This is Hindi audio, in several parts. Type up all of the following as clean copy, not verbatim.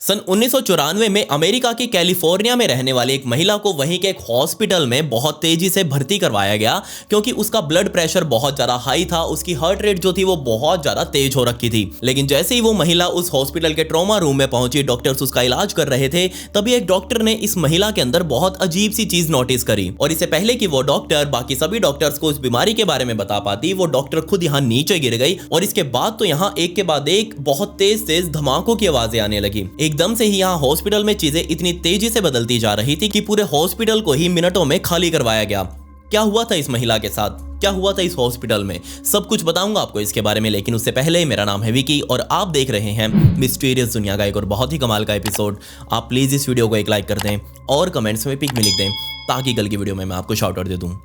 सन 1994 में अमेरिका के कैलिफोर्निया में रहने वाली एक महिला को वहीं के एक हॉस्पिटल में बहुत तेजी से भर्ती करवाया गया क्योंकि उसका ब्लड प्रेशर बहुत ज्यादा हाई था। उसकी हार्ट रेट जो थी वो बहुत ज्यादा तेज हो रखी थी। लेकिन जैसे ही वो महिला उस हॉस्पिटल के ट्रॉमा रूम में पहुंची, डॉक्टर्स उसका इलाज कर रहे थे, तभी एक डॉक्टर ने इस महिला के अंदर बहुत अजीब सी चीज नोटिस करी। और इससे पहले कि वो डॉक्टर बाकी सभी डॉक्टर्स को उस बीमारी के बारे में बता पाती, वो डॉक्टर खुद यहाँ नीचे गिर गई। और इसके बाद तो यहाँ एक के बाद एक बहुत तेज तेज धमाकों की आवाजें आने लगी। एकदम से ही यहाँ हॉस्पिटल में चीजें इतनी तेजी से बदलती जा रही थी कि पूरे हॉस्पिटल को ही मिनटों में खाली करवाया गया। क्या हुआ था इस महिला के साथ, क्या हुआ था इस हॉस्पिटल में, सब कुछ बताऊंगा आपको इसके बारे में। लेकिन उससे पहले मेरा नाम है विकी और आप देख रहे हैं मिस्टीरियस दुनिया का एक और बहुत ही कमाल का एपिसोड। आप प्लीज इस वीडियो को एक लाइक कर दें और कमेंट्स में पिक में लिख दें ताकि कल की वीडियो में मैं आपको शाउट आउट दे दूं।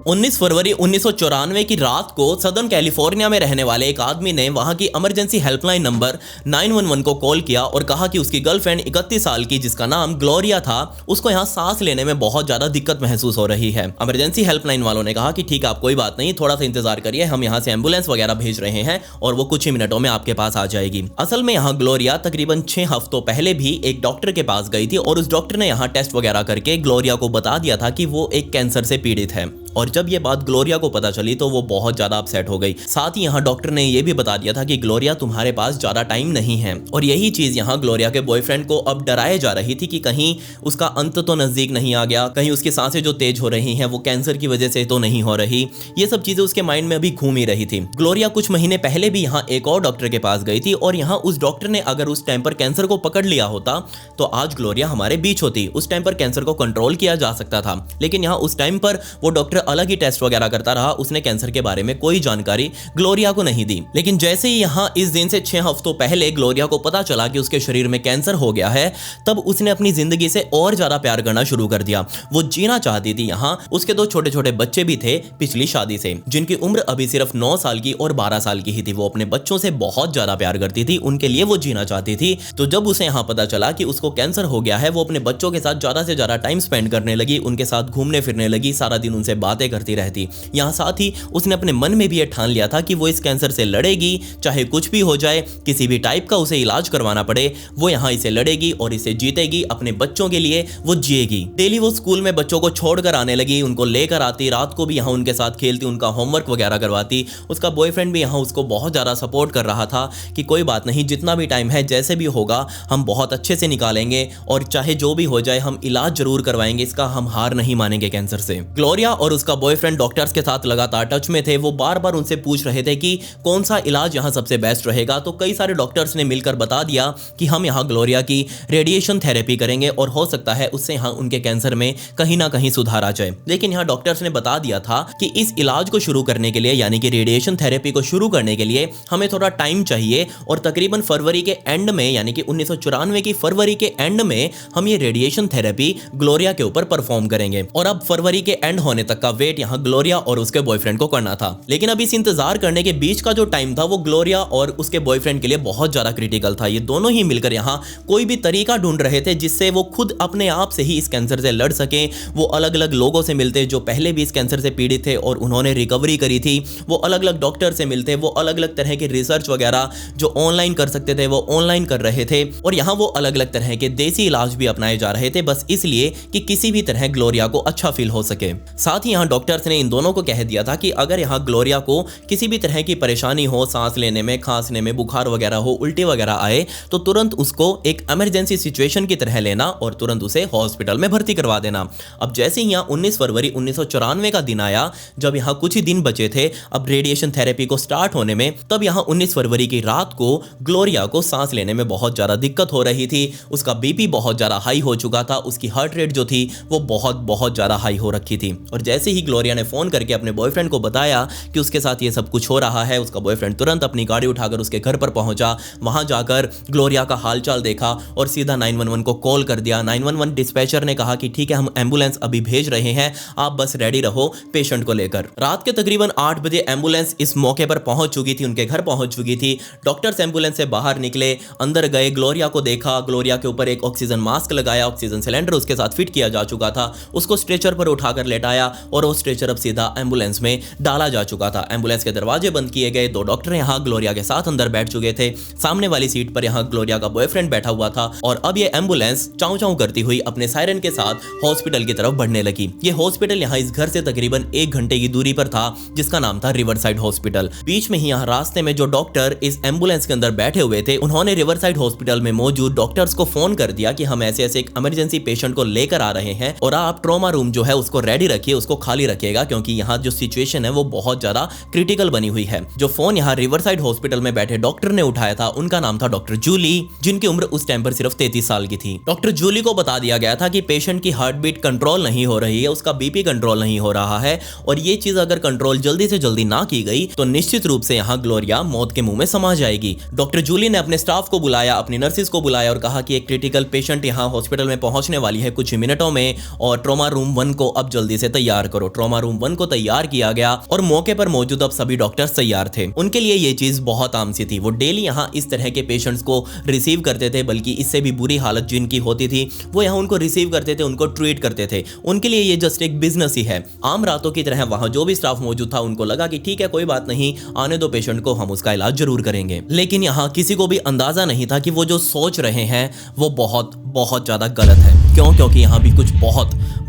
19 फरवरी 1994 की रात को सदर्न कैलिफोर्निया में रहने वाले एक आदमी ने वहां की इमरजेंसी हेल्पलाइन नंबर 911 को कॉल किया और कहा कि उसकी गर्लफ्रेंड 31 साल की, जिसका नाम ग्लोरिया था, उसको यहां सांस लेने में बहुत ज्यादा दिक्कत महसूस हो रही है। इमरजेंसी हेल्पलाइन वालों ने कहा कि ठीक है, आप कोई बात नहीं, थोड़ा सा इंतजार करिए, हम यहाँ से एम्बुलेंस वगैरह भेज रहे हैं और वो कुछ ही मिनटों में आपके पास आ जाएगी। असल में यहाँ ग्लोरिया तकरीबन 6 हफ्तों पहले भी एक डॉक्टर के पास गई थी और उस डॉक्टर ने यहाँ टेस्ट वगैरह करके ग्लोरिया को बता दिया था कि वो एक कैंसर से पीड़ित है। और जब ये बात ग्लोरिया को पता चली तो वो बहुत ज्यादा अपसेट हो गई। साथ ही यहाँ डॉक्टर ने ये भी बता दिया था कि ग्लोरिया, तुम्हारे पास ज्यादा टाइम नहीं है। और यही चीज यहाँ ग्लोरिया के बॉयफ्रेंड को अब डराए जा रही थी कि कहीं उसका अंत तो नजदीक नहीं आ गया, कहीं उसकी सांसें जो तेज हो रही हैं वो कैंसर की वजह से तो नहीं हो रही। ये सब चीजें उसके माइंड में अभी घूम ही रही थी। ग्लोरिया कुछ महीने पहले भी यहाँ एक और डॉक्टर के पास गई थी और यहाँ उस डॉक्टर ने अगर उस टाइम पर कैंसर को पकड़ लिया होता तो आज ग्लोरिया हमारे बीच होती। उस टाइम पर कैंसर को कंट्रोल किया जा सकता था। लेकिन यहाँ उस टाइम पर वो डॉक्टर अलग ही टेस्ट वगैरह करता रहा, उसने कैंसर के बारे में कोई जानकारी ग्लोरिया को नहीं दी। लेकिन जैसे ही यहां इस दिन से 6 हफ्तों पहले ग्लोरिया को पता चला कि उसके शरीर में कैंसर हो गया है, तब उसने अपनी जिंदगी से और ज्यादा प्यार करना शुरू कर दिया। वो जीना चाहती थी। यहां उसके 2 छोटे छोटे बच्चे भी थे पिछली शादी से, जिनकी उम्र अभी सिर्फ 9 साल की और 12 साल की ही थी। वो अपने बच्चों से बहुत ज्यादा प्यार करती थी, उनके लिए वो जीना चाहती थी। तो जब उसे यहां पता चला कि उसको कैंसर हो गया है, वो अपने बच्चों के साथ ज्यादा से ज्यादा टाइम स्पेंड करने लगी, उनके साथ घूमने फिरने लगी, सारा दिन उनसे बातें करती रहती। यहाँ साथ ही उसने अपने मन में भी ये ठान लिया था कि वो इस कैंसर से लड़ेगी, चाहे कुछ भी हो जाए, किसी भी टाइप का उसे इलाज करवाना पड़े, वो यहाँ इसे लड़ेगी और इसे जीतेगी। अपने बच्चों के लिए वो जिएगी। डेली वो स्कूल में बच्चों को छोड़कर आने लगी, उनको लेकर आती, रात को भी यहाँ उनके साथ खेलती, उनका होमवर्क वगैरह करवाती। उसका बॉयफ्रेंड भी यहाँ उसको बहुत ज़्यादा सपोर्ट कर रहा था कि कोई बात नहीं, जितना भी टाइम है, जैसे भी होगा, हम बहुत अच्छे से निकालेंगे और चाहे जो भी हो जाए हम इलाज जरूर करवाएंगे, इसका हम हार नहीं मानेंगे कैंसर से। ग्लोरिया और उसका बॉयफ्रेंड डॉक्टर्स के साथ लगातार टच में थे। वो बार बार उनसे पूछ रहे थे कि कौन सा इलाज यहाँ सबसे बेस्ट रहेगा। तो कई सारे डॉक्टर्स ने मिलकर बता दिया कि हम यहाँ ग्लोरिया की रेडिएशन थेरेपी करेंगे और हो सकता है उससे यहाँ उनके कैंसर में कहीं ना कहीं सुधार आ जाए। लेकिन यहाँ डॉक्टर्स ने बता दिया था कि इस इलाज को शुरू करने के लिए, यानी कि रेडिएशन थेरेपी को शुरू करने के लिए हमें थोड़ा टाइम चाहिए और तकरीबन फरवरी के एंड में, यानी कि 1994 की फरवरी के एंड में हम ये रेडिएशन थेरेपी ग्लोरिया के ऊपर परफॉर्म करेंगे। और अब फरवरी के एंड होने तक का वेट यहाँ ग्लोरिया और उसके बॉयफ्रेंड को करना था। लेकिन अब इस इंतजार करने के बीच का जो टाइम था वो ग्लोरिया और उसके बॉयफ्रेंड के लिए बहुत ज्यादा क्रिटिकल था। ये दोनों ही मिलकर यहाँ कोई भी तरीका ढूंढ रहे थे जिससे वो खुद अपने आप से ही इस कैंसर से लड़ सके। वो अलग अलग लोगों से मिलते जो पहले भी इस कैंसर से पीड़ित थे और उन्होंने रिकवरी करी थी। वो अलग अलग डॉक्टर से मिलते, वो अलग अलग तरह की रिसर्च वगैरह जो ऑनलाइन कर सकते थे वो ऑनलाइन कर रहे थे। और यहाँ वो अलग अलग तरह के देसी इलाज भी अपनाए जा रहे थे, बस इसलिए कि किसी भी तरह ग्लोरिया को अच्छा फील हो सके। साथ ही यहाँ डॉक्टर्स ने इन दोनों को कह दिया था कि अगर यहाँ ग्लोरिया को किसी भी तरह की परेशानी हो, सांस लेने में, खांसने में, बुखार वगैरह हो, उल्टी वगैरह आए, तो तुरंत उसको एक इमरजेंसी सिचुएशन की तरह लेना और तुरंत उसे हॉस्पिटल में भर्ती करवा देना। अब जैसे ही यहाँ 19 फरवरी 1994 का दिन आया, जब यहाँ कुछ ही दिन बचे थे अब रेडिएशन थेरेपी को स्टार्ट होने में, तब यहाँ 19 फरवरी की रात को ग्लोरिया को सांस लेने में बहुत ज्यादा दिक्कत हो रही थी। उसका बीपी बहुत ज्यादा हाई हो चुका था, उसकी हार्ट रेट जो थी वो बहुत ज्यादा हाई हो रखी थी। और जैसे ही ग्लोरिया ने फोन करके अपने बॉयफ्रेंड को बताया कि उसके साथ ये सब कुछ हो रहा है, उसका बॉयफ्रेंड तुरंत अपनी गाड़ी उठाकर उसके घर पर पहुंचा। वहां जाकर ग्लोरिया का हालचाल देखा और सीधा 911 को कॉल कर दिया। 911 डिस्पैचर ने कहा कि ठीक है, हम एम्बुलेंस अभी भेज रहे हैं, आप बस रेडी रहो पेशेंट को लेकर। रात के तकरीबन 8 बजे एम्बुलेंस इस मौके पर पहुंच चुकी थी, उनके घर पहुंच चुकी थी। डॉक्टर्स एम्बुलेंस से बाहर निकले, अंदर गए, ग्लोरिया को देखा, ग्लोरिया के ऊपर एक ऑक्सीजन मास्क लगाया, ऑक्सीजन सिलेंडर उसके साथ फिट किया जा चुका था, उसको स्ट्रेचर पर उठाकर लेटाया और वो स्ट्रेचर अब सीधा एम्बुलेंस में डाला जा चुका था। एम्बुलेंस के दरवाजे बंद किए गए। 2 डॉक्टर यहाँ ग्लोरिया के साथ अंदर बैठ चुके थे। सामने वाली सीट पर यहाँ ग्लोरिया का बॉयफ्रेंड बैठा हुआ था और अब ये एम्बुलेंस चाऊ चाऊ करती हुई अपने सायरन के साथ हॉस्पिटल की तरफ बढ़ने लगी। ये हॉस्पिटल यहाँ इस घर से तकरीबन 1 घंटे की दूरी पर था, जिसका नाम था रिवरसाइड हॉस्पिटल। बीच में ही यहाँ रास्ते में जो डॉक्टर इस एम्बुलेंस के अंदर बैठे हुए थे, उन्होंने रिवरसाइड हॉस्पिटल में मौजूद डॉक्टर्स को फोन कर दिया कि हम ऐसे ऐसे एक इमरजेंसी पेशेंट को लेकर आ रहे हैं और आप ट्रॉमा रूम जो है उसको रेडी रखिए, उसको खाली रखिएगा, क्योंकि यहाँ जो सिचुएशन है वो बहुत ज्यादा क्रिटिकल बनी हुई है। जो फोन यहाँ रिवरसाइड हॉस्पिटल में बैठे डॉक्टर ने उठाया था, उनका नाम था डॉक्टर जूली, जिनकी उम्र उस टाइम पर सिर्फ 33 साल की थी। डॉक्टर जूली को बता दिया गया था कि पेशेंट की हार्ट बीट कंट्रोल नहीं हो रही है, उसका बीपी कंट्रोल नहीं हो रहा है और ये चीज अगर कंट्रोल जल्दी से जल्दी ना की गई तो निश्चित रूप से यहाँ ग्लोरिया मौत के मुंह में समा जाएगी। डॉक्टर जूली ने अपने स्टाफ को बुलाया, अपनी नर्सिस को बुलाया और कहा कि एक क्रिटिकल पेशेंट यहाँ हॉस्पिटल में पहुंचने वाली है कुछ मिनटों में और ट्रॉमा रूम 1 को अब जल्दी से तैयार करो। ट्रॉमा रूम 1 को तैयार किया गया और मौके पर मौजूद अब सभी डॉक्टर्स तैयार थे। उनके लिए ये चीज बहुत आम सी थी। वो डेली यहाँ इस तरह के पेशेंट्स को रिसीव करते थे, बल्कि इससे भी बुरी हालत जिनकी होती थी वो यहाँ उनको रिसीव करते थे, उनको ट्रीट करते थे। उनके लिए ये जस्ट एक बिजनेस ही है। आम रातों की तरह वहां जो भी स्टाफ मौजूद था उनको लगा कि ठीक है कोई बात नहीं, आने दो पेशेंट को, हम उसका इलाज जरूर करेंगे। लेकिन यहाँ किसी को भी अंदाजा नहीं था कि वो जो सोच रहे हैं वो बहुत बहुत ज्यादा गलत है। क्यों? क्योंकि यहाँ भी कुछ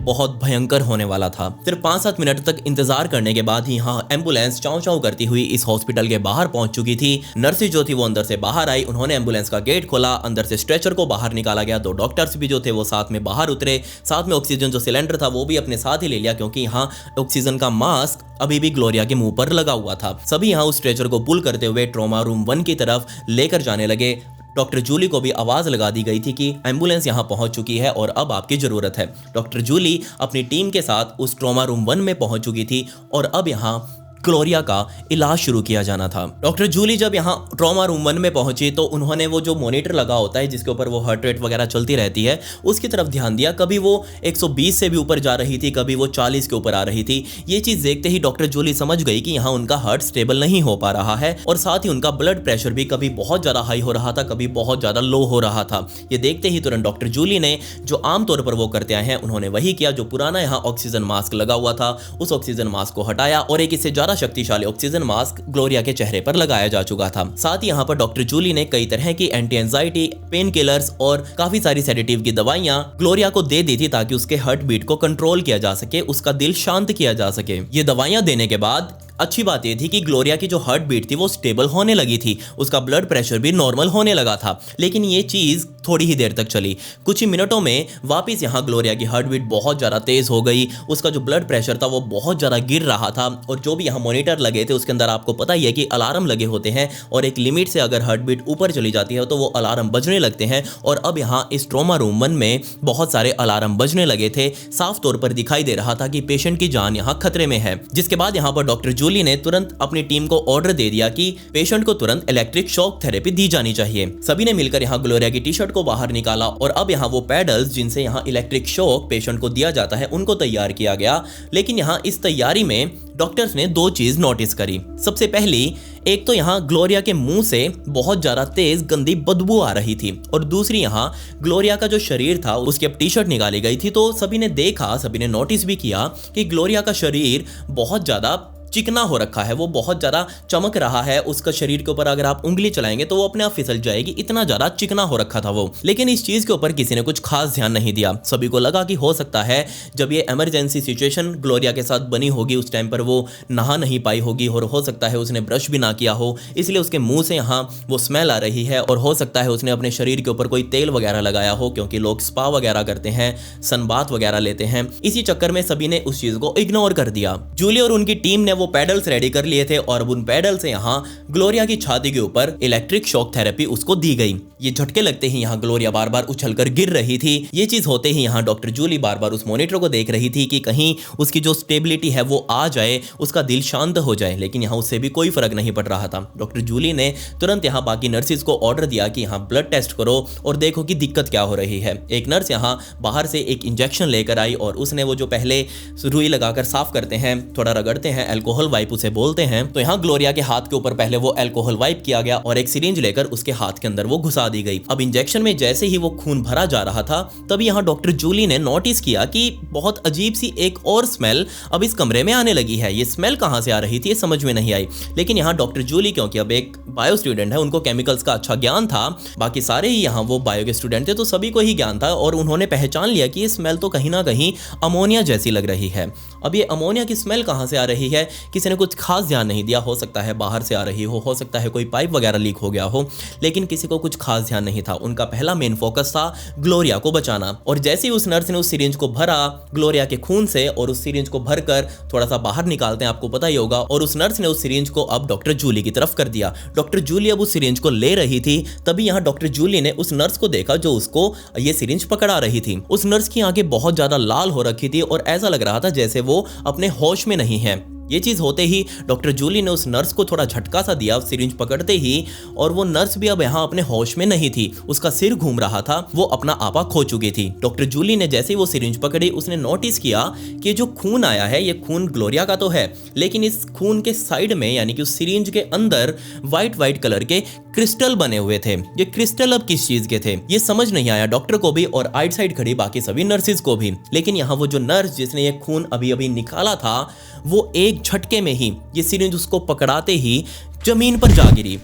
बहुत भयंकर होने वाला था। सिर्फ 5-7 मिनट तक इंतजार करने के बाद ही यहाँ एम्बुलेंस चाऊ चाऊ करती हुई इस हॉस्पिटल के बाहर पहुंच चुकी थी। नर्सिस जो थी वो अंदर से बाहर आई, उन्होंने एम्बुलेंस का गेट खोला, अंदर से स्ट्रेचर को बाहर निकाला गया। 2 डॉक्टर्स भी जो थे वो साथ में बाहर उतरे, साथ में ऑक्सीजन जो सिलेंडर था वो भी अपने साथ ही ले लिया, क्योंकि यहाँ ऑक्सीजन का मास्क अभी भी ग्लोरिया के मुंह पर लगा हुआ था। सभी यहाँ उस स्ट्रेचर को पुल करते हुए ट्रॉमा रूम 1 की तरफ लेकर जाने लगे। डॉक्टर जूली को भी आवाज लगा दी गई थी कि एम्बुलेंस यहां पहुंच चुकी है और अब आपकी जरूरत है। डॉक्टर जूली अपनी टीम के साथ उस ट्रॉमा रूम 1 में पहुंच चुकी थी और अब यहां ग्लोरिया का इलाज शुरू किया जाना था। डॉक्टर जूली जब यहाँ ट्रॉमा रूम 1 में पहुंची तो उन्होंने वो जो मॉनिटर लगा होता है जिसके ऊपर वो हार्ट रेट वगैरह चलती रहती है, उसकी तरफ ध्यान दिया। कभी वो 120 से भी ऊपर जा रही थी, कभी वो 40 के ऊपर आ रही थी। ये चीज देखते ही डॉक्टर जूली समझ गई कि यहाँ उनका हार्ट स्टेबल नहीं हो पा रहा है और साथ ही उनका ब्लड प्रेशर भी कभी बहुत ज्यादा हाई हो रहा था, कभी बहुत ज्यादा लो हो रहा था। ये देखते ही तुरंत डॉक्टर जूली ने जो आमतौर पर वो करते आए हैं उन्होंने वही किया। जो पुराना यहाँ ऑक्सीजन मास्क लगा हुआ था उस ऑक्सीजन मास्क को हटाया और एक इससे ज्यादा शक्तिशाली ऑक्सीजन मास्क ग्लोरिया के चेहरे पर लगाया जा चुका था। साथ ही यहाँ पर डॉक्टर जूली ने कई तरह की एंटी एंजाइटी, पेन किलर्स और काफी सारी सेडेटिव की दवाइयां ग्लोरिया को दे दी थी ताकि उसके हार्ट बीट को कंट्रोल किया जा सके, उसका दिल शांत किया जा सके। ये दवाइयां देने के बाद अच्छी बात यह थी कि ग्लोरिया की जो हार्ट बीट थी वो स्टेबल होने लगी थी, उसका ब्लड प्रेशर भी नॉर्मल होने लगा था। लेकिन ये चीज थोड़ी ही देर तक चली। कुछ ही मिनटों में वापस यहाँ ग्लोरिया की हार्ट बीट बहुत ज़्यादा तेज हो गई, उसका जो ब्लड प्रेशर था वो बहुत ज़्यादा गिर रहा था और जो भी यहाँ मॉनिटर लगे थे उसके अंदर आपको पता ही है कि अलार्म लगे होते हैं और एक लिमिट से अगर हार्ट बीट ऊपर चली जाती है तो वो अलार्म बजने लगते हैं। और अब यहाँ इस ट्रॉमा रूम 1 में बहुत सारे अलार्म बजने लगे थे। साफ तौर पर दिखाई दे रहा था कि पेशेंट की जान यहाँ खतरे में है। जिसके बाद यहाँ पर डॉक्टर जूली ने तुरंत अपनी टीम को ऑर्डर दे दिया कि पेशेंट को तुरंत इलेक्ट्रिक शॉक थेरेपी दी जानी चाहिए। सभी ने मिलकर यहाँ ग्लोरिया की टी शर्ट को बाहर निकाला और अब यहाँ वो पैडल्स जिनसे यहाँ इलेक्ट्रिक शॉक पेशेंट को दिया जाता है उनको तैयार किया गया। लेकिन यहाँ इस तैयारी में डॉक्टर्स ने 2 चीज नोटिस करी। सबसे पहली, एक तो यहाँ ग्लोरिया के मुंह से बहुत ज्यादा तेज गंदी बदबू आ रही थी और दूसरी यहाँ ग्लोरिया का जो शरीर था उसकी अब टी शर्ट निकाली गई थी तो सभी ने देखा, सभी ने नोटिस भी किया कि ग्लोरिया का शरीर बहुत ज्यादा चिकना हो रखा है, वो बहुत ज्यादा चमक रहा है। उसका शरीर के ऊपर अगर आप उंगली चलाएंगे तो वो अपने आप फिसल जाएगी, इतना ज्यादा चिकना हो रखा था वो। लेकिन इस चीज के ऊपर किसी ने कुछ खास ध्यान नहीं दिया। सभी को लगा कि हो सकता है जब ये इमरजेंसी सिचुएशन ग्लोरिया के साथ बनी होगी उस टाइम पर वो नहा नहीं पाई होगी और हो सकता है उसने ब्रश भी ना किया हो, इसलिए उसके मुंह से यहाँ वो स्मेल आ रही है और हो सकता है उसने अपने शरीर के ऊपर कोई तेल वगैरह लगाया हो, क्योंकि लोग स्पा वगैरह करते हैं, सनबाथ वगैरह लेते हैं। इसी चक्कर में सभी ने उस चीज को इग्नोर कर दिया। जूली और उनकी टीम ने वो पैडल्स रेडी कर लिए थे और उन पैडल से यहाँ ग्लोरिया की छाती के ऊपर इलेक्ट्रिक शॉक थेरेपी उसको दी गई। ये झटके लगते ही यहाँ ग्लोरिया बार बार उछलकर गिर रही थी। ये चीज होते ही यहाँ डॉक्टर जूली बार बार उस मॉनिटर को देख रही थी कि कहीं उसकी जो स्टेबिलिटी है वो आ जाए, उसका दिल शांत हो जाए। लेकिन यहाँ उससे भी कोई फर्क नहीं पड़ रहा था। डॉक्टर जूली ने तुरंत यहाँ बाकी नर्सिस को ऑर्डर दिया कि यहाँ ब्लड टेस्ट करो और देखो कि दिक्कत क्या हो रही है। एक नर्स यहाँ बाहर से एक इंजेक्शन लेकर आई और उसने वो जो पहले रुई लगाकर साफ करते हैं, थोड़ा रगड़ते हैं, अल्कोहल वाइप उसे बोलते हैं, तो यहाँ ग्लोरिया के हाथ के ऊपर पहले वो अल्कोहल वाइप किया गया और एक सिरिंज लेकर उसके हाथ के अंदर वो घुसा दी गई। अब इंजेक्शन में जैसे ही वो खून भरा जा रहा था तभी यहाँ डॉक्टर जूली ने नोटिस किया कि बहुत अजीब सी एक और स्मेल अब इस कमरे में आने लगी है। ये स्मेल कहाँ से आ रही थी ये समझ में नहीं आई, लेकिन यहाँ डॉक्टर जूली क्योंकि अब एक बायो स्टूडेंट है, उनको केमिकल्स का अच्छा ज्ञान था, बाकी सारे ही यहाँ वो बायो के स्टूडेंट थे तो सभी को ही ज्ञान था, और उन्होंने पहचान लिया कि ये स्मेल तो कहीं ना कहीं अमोनिया जैसी लग रही है। अब ये अमोनिया की स्मेल कहाँ से आ रही है, किसी ने कुछ खास ध्यान नहीं दिया, हो सकता है बाहर से आ रही हो सकता है कोई पाइप वगैरह लीक हो गया हो, लेकिन किसी को कुछ खास ध्यान नहीं था। उनका पहला मेन फोकस था ग्लोरिया को बचाना, और जैसे ही उस नर्स ने उस सिरिंज को भरा ग्लोरिया के खून से और उस सिरिंज को भरकर थोड़ा सा बाहर निकालते हैं, आपको पता ही होगा, और उस नर्स ने उस सिरिंज को अब डॉक्टर जूली की तरफ कर दिया। डॉक्टर जूली अब उस सिरिंज को ले रही थी, तभी यहाँ डॉक्टर जूली ने उस नर्स को देखा जो उसको ये सिरिंज पकड़ा रही थी। उस नर्स की आंखें बहुत ज्यादा लाल हो रखी थी और ऐसा लग रहा था जैसे वो अपने होश में नहीं है। ये चीज़ होते ही डॉक्टर जूली ने उस नर्स को थोड़ा झटका सा दिया सिरिंज पकड़ते ही, और वो नर्स भी अब यहाँ अपने होश में नहीं थी, उसका सिर घूम रहा था, वो अपना आपा खो चुकी थी। डॉक्टर जूली ने जैसे ही वो सिरिंज पकड़ी उसने नोटिस किया कि जो खून आया है ये खून ग्लोरिया का तो है, लेकिन इस खून के साइड में यानी कि उस सिरिंज के अंदर वाइट कलर के क्रिस्टल बने हुए थे। ये क्रिस्टल अब किस चीज के थे ये समझ नहीं आया डॉक्टर को भी और आइट साइड खड़ी बाकी सभी नर्सिस को भी। लेकिन यहाँ वो जो नर्स जिसने ये खून अभी अभी निकाला था वो एक झटके में ही ये सिरिंज उसको पकड़ाते ही जमीन पर जा गिरी।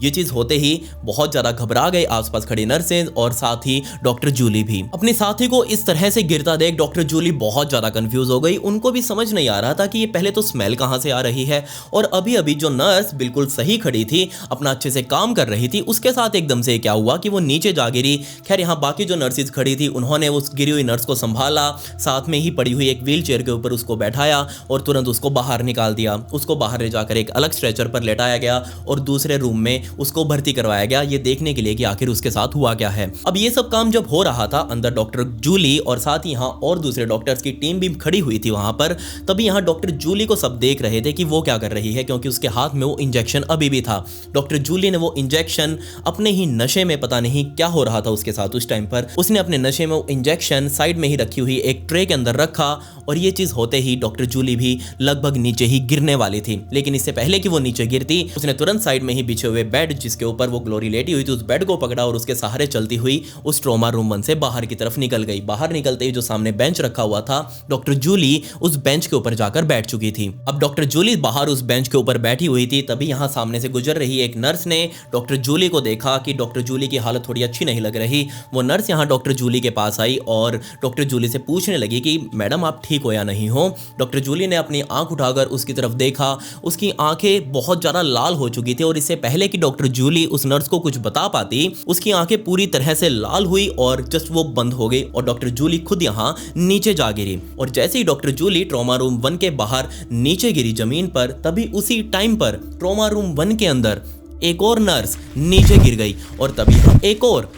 ये चीज होते ही बहुत ज्यादा घबरा गए आसपास खड़ी नर्सेज और साथ ही डॉक्टर जूली भी। अपने साथी को इस तरह से गिरता देख डॉक्टर जूली बहुत ज्यादा कंफ्यूज हो गई। उनको भी समझ नहीं आ रहा था कि ये पहले तो स्मेल कहां से आ रही है, और अभी अभी जो नर्स बिल्कुल सही खड़ी थी अपना अच्छे से काम कर रही थी उसके साथ एकदम से क्या हुआ कि वो नीचे जा गिरी। खैर यहाँ बाकी जो नर्सेज खड़ी थी उन्होंने उस गिरी हुई नर्स को संभाला, साथ में ही पड़ी हुई एक व्हील चेयर के ऊपर उसको बैठाया और तुरंत उसको बाहर निकाल दिया। उसको बाहर ले जाकर एक अलग स्ट्रेचर पर लेटाया गया और दूसरे रूम में उसको भर्ती करवाया गया, ये देखने के लिए कि आखिर उसके साथ हुआ क्या है। अब ये सब काम जब हो रहा था अंदर डॉक्टर जूली और साथ ही यहाँ और दूसरे डॉक्टर्स की टीम भी खड़ी हुई थी वहां पर, तभी यहाँ डॉक्टर जूली को सब देख रहे थे कि वो क्या कर रही है, क्योंकि उसके हाथ में वो इंजेक्शन अभी भी था। डॉक्टर जूली ने वो इंजेक्शन अपने ही नशे में, पता नहीं क्या हो रहा था उसके साथ उस टाइम पर, उसने अपने नशे में वो इंजेक्शन साइड में ही रखी हुई एक ट्रे के अंदर रखा, और ये चीज होते ही डॉक्टर जूली भी लगभग नीचे ही गिरने वाली थी। लेकिन इससे पहले कि वो नीचे गिरती उसने तुरंत साइड में ही बिछे हुए बेड जिसके ऊपर वो ग्लोरी लेटी हुई थी उस बेड को पकड़ा और उसके सहारे चलती हुई उस ट्रॉमा रूम 1 से बाहर की तरफ निकल गई। बाहर निकलते ही जो सामने बेंच रखा हुआ था डॉक्टर जूली उस बेंच के ऊपर जाकर बैठ चुकी थी। अब डॉक्टर जूली बाहर उस बेंच के ऊपर बैठी हुई थी, तभी यहाँ सामने से गुजर रही एक नर्स ने डॉक्टर जूली को देखा कि डॉक्टर जूली की हालत थोड़ी अच्छी नहीं लग रही। वो नर्स यहाँ डॉक्टर जूली के पास आई और डॉक्टर जूली से पूछने लगी कि मैडम आप ठीक हो या नहीं हो। डॉक्टर जूली ने अपनी आंख उठाकर उसकी तरफ देखा, उसकी आंखें बहुत ज्यादा लाल हो चुकी थी और इससे पहले कि डॉक्टर जूली उस नर्स को कुछ बता पाती उसकी आंखें पूरी तरह से लाल हुई और जस्ट वो बंद हो गई और डॉक्टर जूली खुद यहाँ नीचे जा गिरी। और जैसे ही डॉक्टर जूली ट्रॉमा रूम 1 के बाहर नीचे गिरी जमीन पर, तभी उसी टाइम पर ट्रॉमा रूम 1 के अंदर एक और नर्स नीचे गिर गई और तभी एक और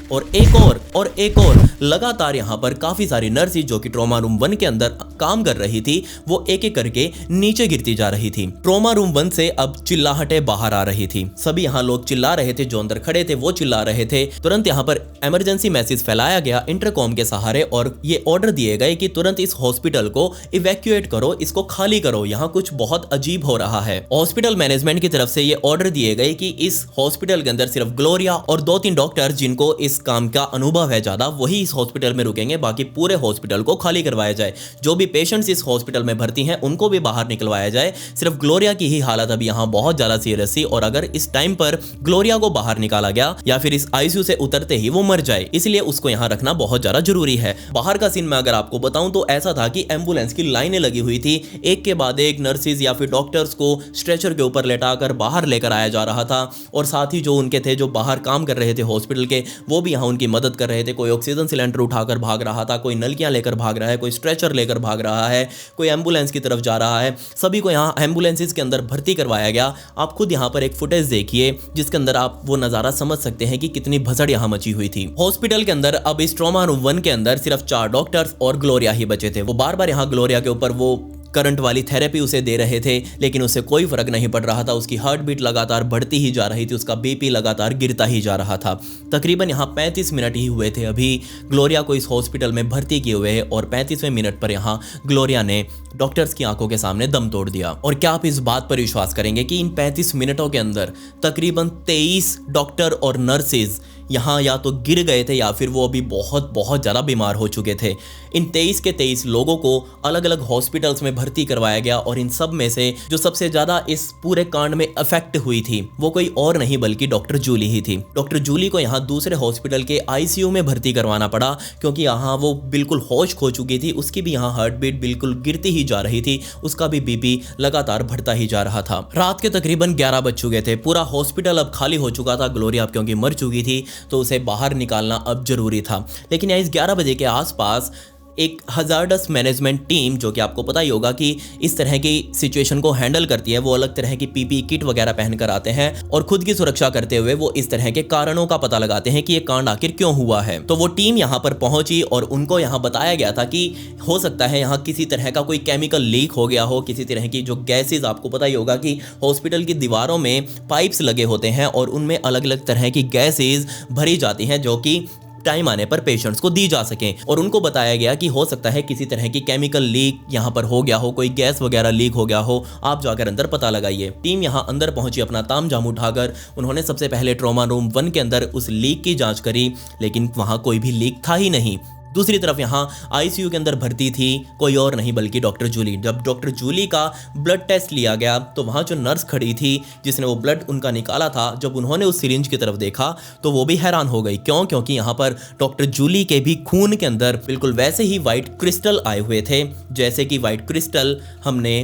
एक और लगातार यहाँ पर काफी सारी नर्सेज जो कि ट्रॉमा रूम 1 के अंदर काम कर रही थी वो एक एक करके नीचे गिरती जा रही थी। ट्रॉमा रूम 1 से अब चिल्लाहटें बाहर आ रही थी, सभी यहाँ लोग चिल्ला रहे थे, जो अंदर खड़े थे वो चिल्ला रहे थे। तुरंत यहाँ पर इमरजेंसी मैसेज फैलाया गया इंटरकॉम के सहारे और ये ऑर्डर दिए गए कि तुरंत इस हॉस्पिटल को इवैक्यूएट करो, इसको खाली करो, यहाँ कुछ बहुत अजीब हो रहा है। हॉस्पिटल मैनेजमेंट की तरफ से ये ऑर्डर दिए गए कि इस हॉस्पिटल के अंदर सिर्फ ग्लोरिया और 2-3 डॉक्टर जिनको इस काम का अनुभव है ज्यादा वही इस हॉस्पिटल में रुकेंगे, बाकी पूरे हॉस्पिटल को खाली करवाया जाए। जो भी पेशेंट्स इस हॉस्पिटल में भर्ती हैं उनको भी बाहर निकलवाया जाए। सिर्फ ग्लोरिया की ही हालत अभी यहाँ बहुत ज्यादा सीरियस थी और अगर इस टाइम पर ग्लोरिया को बाहर निकाला गया या फिर इस आईसीयू से उतरते ही वो मर जाए, इसलिए उसको यहाँ रखना बहुत ज्यादा जरूरी है। बाहर का सीन में अगर आपको बताऊं तो ऐसा था कि एम्बुलेंस की लाइनें लगी हुई थी, एक के बाद एक नर्सेज या फिर डॉक्टर्स को स्ट्रेचर के ऊपर लेटाकर बाहर लेकर आया जा रहा था और साथ ही जो उनके थे जो बाहर काम कर रहे थे हॉस्पिटल के वो भी यहाँ उनकी मदद कर रहे थे। कोई ऑक्सीजन सिलेंडर उठाकर भाग रहा था, कोई नलकियां लेकर भाग रहा है, कोई स्ट्रेचर लेकर भाग रहा है, कोई एम्बुलेंस की तरफ जा रहा है। सभी को यहाँ एम्बुलेंसेज के अंदर भर्ती करवाया गया। आप खुद यहाँ पर एक फुटेज देखिए जिसके अंदर आप वो नजारा समझ सकते हैं कि कितनी भसड़ यहाँ मची हुई थी। हॉस्पिटल के अंदर अब इस ट्रॉमा रूम 1 के अंदर सिर्फ 4 डॉक्टर्स और ग्लोरिया ही बचे थे। वो बार बार यहाँ ग्लोरिया के ऊपर वो करंट वाली थेरेपी उसे दे रहे थे लेकिन उसे कोई फर्क नहीं पड़ रहा था। उसकी हार्ट बीट लगातार बढ़ती ही जा रही थी, उसका बीपी लगातार गिरता ही जा रहा था। तकरीबन यहाँ 35 मिनट ही हुए थे अभी ग्लोरिया को इस हॉस्पिटल में भर्ती किए हुए और 35वें मिनट पर यहाँ ग्लोरिया ने डॉक्टर्स की आंखों के सामने दम तोड़ दिया। और क्या आप इस बात पर विश्वास करेंगे कि इन 35 मिनटों के अंदर तकरीबन 23 डॉक्टर और नर्सेज यहाँ या तो गिर गए थे या फिर वो अभी बहुत बहुत ज़्यादा बीमार हो चुके थे। इन 23 के 23 लोगों को अलग अलग हॉस्पिटल्स में भर्ती करवाया गया और इन सब में से जो सबसे ज़्यादा इस पूरे कांड में अफेक्ट हुई थी वो कोई और नहीं बल्कि डॉक्टर जूली ही थी। डॉक्टर जूली को यहाँ दूसरे हॉस्पिटल के आईसीयू में भर्ती करवाना पड़ा क्योंकि यहाँ वो बिल्कुल होश खो चुकी थी। उसकी भी यहाँ हार्ट बीट बिल्कुल गिरती ही जा रही थी, उसका भी बीपी लगातार बढ़ता ही जा रहा था। रात के तकरीबन 11 बज चुके थे। पूरा हॉस्पिटल अब खाली हो चुका था। ग्लोरिया क्योंकि मर चुकी थी तो उसे बाहर निकालना अब जरूरी था। लेकिन इस 11 बजे के आसपास एक हजार्डस मैनेजमेंट टीम, जो कि आपको पता ही होगा कि इस तरह की सिचुएशन को हैंडल करती है, वो अलग तरह की पीपी किट वगैरह पहनकर आते हैं और खुद की सुरक्षा करते हुए वो इस तरह के कारणों का पता लगाते हैं कि ये कांड आखिर क्यों हुआ है। तो वो टीम यहाँ पर पहुंची और उनको यहाँ बताया गया था कि हो सकता है यहाँ किसी तरह का कोई केमिकल लीक हो गया हो, किसी तरह की जो गैसेज, आपको पता ही होगा कि हॉस्पिटल की दीवारों में पाइप्स लगे होते हैं और उनमें अलग अलग तरह की गैसेज भरी जाती हैं जो कि टाइम आने पर पेशेंट्स को दी जा सकें। और उनको बताया गया कि हो सकता है किसी तरह की केमिकल लीक यहाँ पर हो गया हो, कोई गैस वगैरह लीक हो गया हो, आप जाकर अंदर पता लगाइए। टीम यहाँ अंदर पहुंची अपना तामझाम उठाकर। उन्होंने सबसे पहले ट्रॉमा रूम 1 के अंदर उस लीक की जांच करी, लेकिन वहाँ कोई भी लीक था ही नहीं। दूसरी तरफ यहाँ आईसीयू के अंदर भर्ती थी कोई और नहीं बल्कि डॉक्टर जूली। जब डॉक्टर जूली का ब्लड टेस्ट लिया गया तो वहाँ जो नर्स खड़ी थी जिसने वो ब्लड उनका निकाला था, जब उन्होंने उस सिरिंज की तरफ देखा तो वो भी हैरान हो गई। क्यों? क्योंकि यहाँ पर डॉक्टर जूली के भी खून के अंदर बिल्कुल वैसे ही वाइट क्रिस्टल आए हुए थे जैसे कि वाइट क्रिस्टल हमने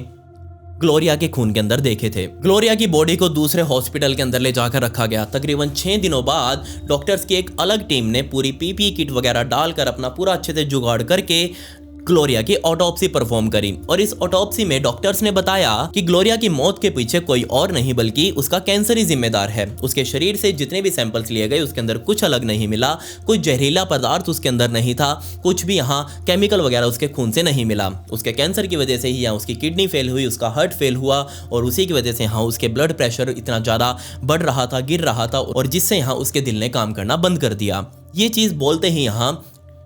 ग्लोरिया के खून के अंदर देखे थे। ग्लोरिया की बॉडी को दूसरे हॉस्पिटल के अंदर ले जाकर रखा गया। तकरीबन 6 दिनों बाद डॉक्टर्स की एक अलग टीम ने पूरी पीपी किट वगैरह डालकर अपना पूरा अच्छे से जुगाड़ करके ग्लोरिया की ऑटोप्सी परफॉर्म करी। और इस ऑटोप्सी में डॉक्टर्स ने बताया कि ग्लोरिया की मौत के पीछे कोई और नहीं बल्कि उसका कैंसर ही जिम्मेदार है। उसके शरीर से जितने भी सैंपल्स लिए गए उसके अंदर कुछ अलग नहीं मिला, कोई जहरीला पदार्थ उसके अंदर नहीं था, कुछ भी यहाँ केमिकल वगैरह उसके खून से नहीं मिला। उसके कैंसर की वजह से ही यहाँ उसकी किडनी फेल हुई, उसका हार्ट फेल हुआ और उसी की वजह से यहाँ उसके ब्लड प्रेशर इतना ज़्यादा बढ़ रहा था, गिर रहा था और जिससे यहाँ उसके दिल ने काम करना बंद कर दिया। ये चीज़ बोलते ही यहाँ